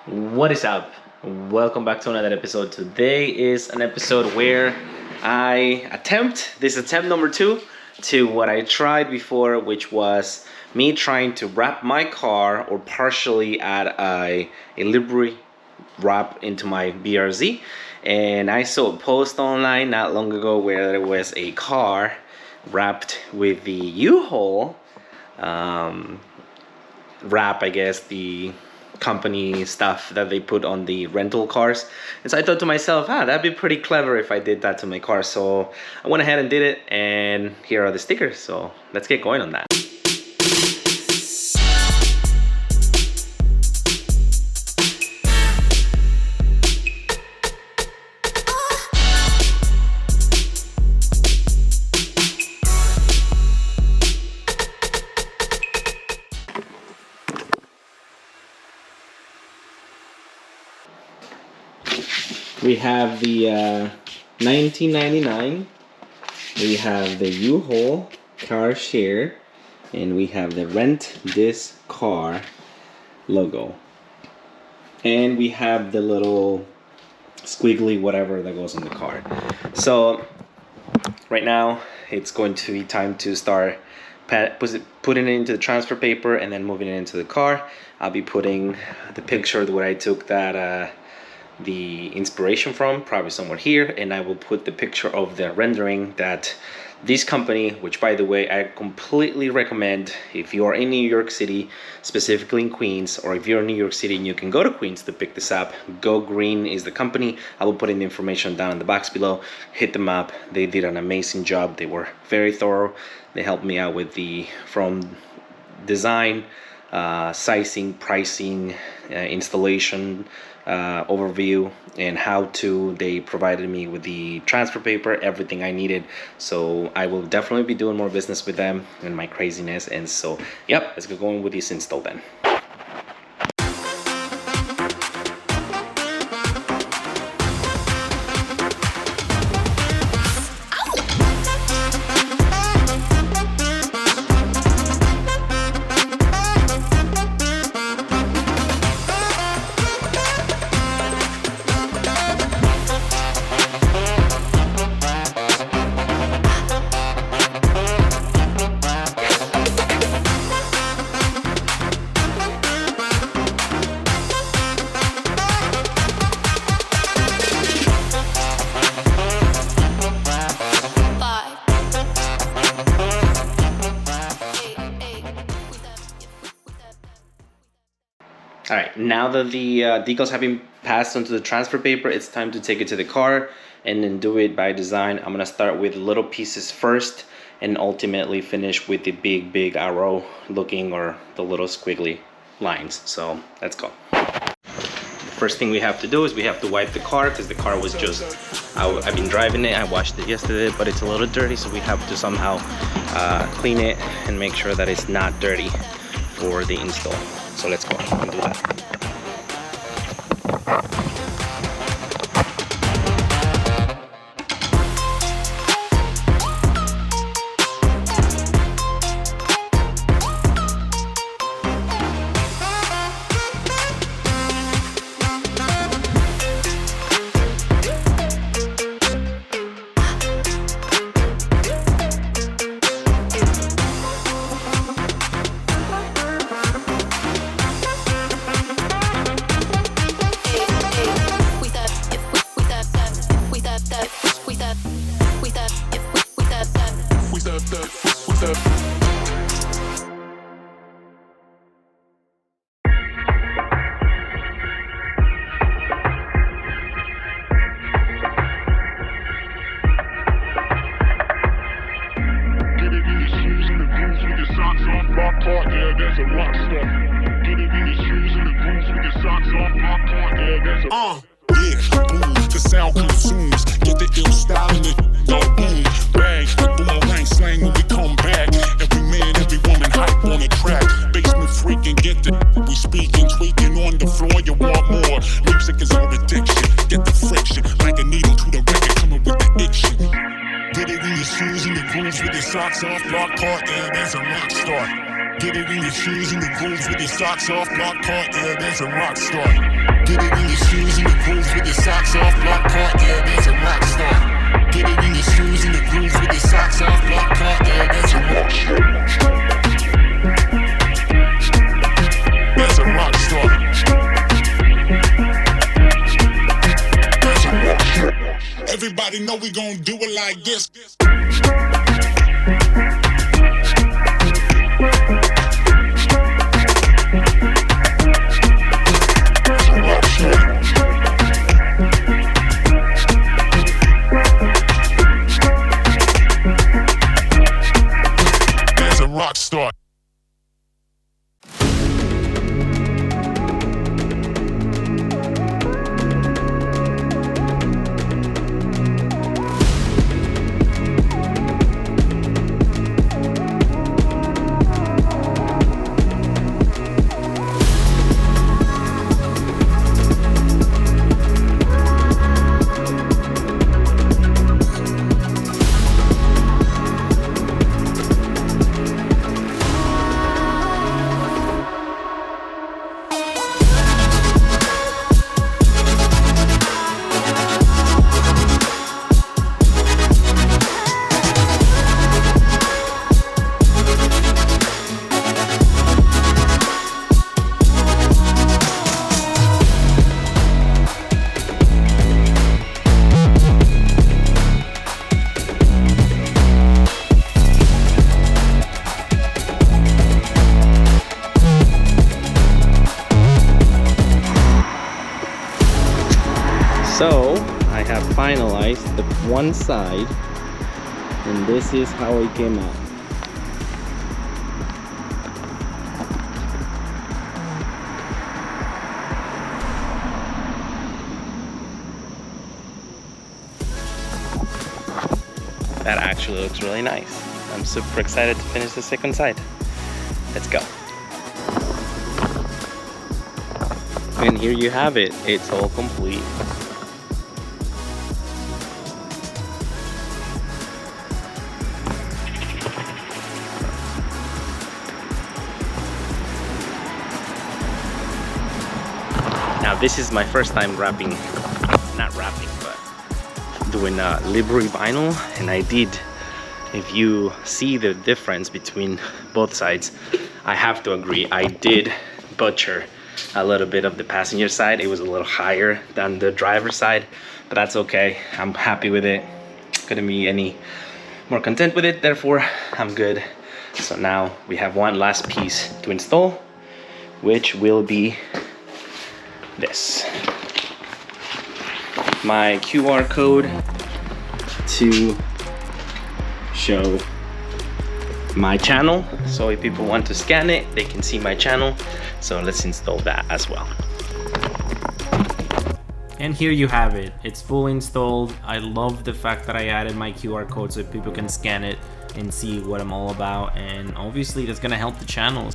What is up? Welcome back to another episode. Today is an episode where this attempt number 2 to what I tried before, which was me trying to wrap my car or partially add a livery wrap into my BRZ. And I saw a post online not long ago where there was a car wrapped with the U-Haul wrap, I guess, the company stuff that they put on the rental cars. And so I thought to myself, that'd be pretty clever if I did that to my car. So I went ahead and did it, and here are the stickers. So let's get going on that. We have the 1999, we have the U-Haul car share, and we have the rent this car logo. And we have the little squiggly whatever that goes on the car. So right now it's going to be time to start putting it into the transfer paper and then moving it into the car. I'll be putting the picture where I took that the inspiration from, probably somewhere here, and I will put the picture of the rendering that this company, which by the way I completely recommend if you are in New York City, specifically in Queens, or if you're in New York City and you can go to Queens to pick this up, Go Green is the company. I will put in the information down in the box below. Hit them up. They did an amazing job. They were very thorough. They helped me out with from design, sizing, pricing, installation, overview, and how to. They provided me with the transfer paper, everything I needed. So I will definitely be doing more business with them and my craziness. And so yep, let's get going with this install then. All right, now that the decals have been passed onto the transfer paper, it's time to take it to the car and then do it by design. I'm gonna start with little pieces first and ultimately finish with the big arrow looking, or the little squiggly lines. So let's go. The first thing we have to do is we have to wipe the car, because the car was just, I've been driving it, I washed it yesterday, but it's a little dirty, so we have to somehow clean it and make sure that it's not dirty for the install. So let's go and do that. The sound consumes, get the ill style in it, no boom, bang, boomerang slang when we come back. Every man, every woman hype on the track. Basement freaking, get the we speaking, tweaking on the floor. You want more? Music is our addiction. Get the friction like a needle to the record, coming with the action. Get it in your shoes in the groove. grooves with your socks off, block part, yeah, that's a rock star. Get it in your shoes and the grooves with your socks off, block part, yeah, that's a rock star. Get it in your shoes and the grooves with your socks off, block part, yeah, that's a rock star. Get it in your shoes and the grooves with your socks off, block part, yeah, that's a rock star. That's a rock star. That's a rock star. Everybody know we gon' do it like this. That's a rock star. That's a rock star. So I have finalized the one side, and this is how it came out. That actually looks really nice. I'm super excited to finish the second side. Let's go. And here you have it. It's all complete. Now this is my first time wrapping, not wrapping, but doing livery vinyl, and I did, if you see the difference between both sides, I have to agree, I did butcher a little bit of the passenger side. It was a little higher than the driver side, but that's okay. I'm happy with it. Couldn't be any more content with it, therefore I'm good. So now we have one last piece to install, which will be this, my QR code to show my channel, so if people want to scan it, they can see my channel. So let's install that as well. And here you have it. It's fully installed. I love the fact that I added my QR code so people can scan it and see what I'm all about, and obviously that's gonna help the channel.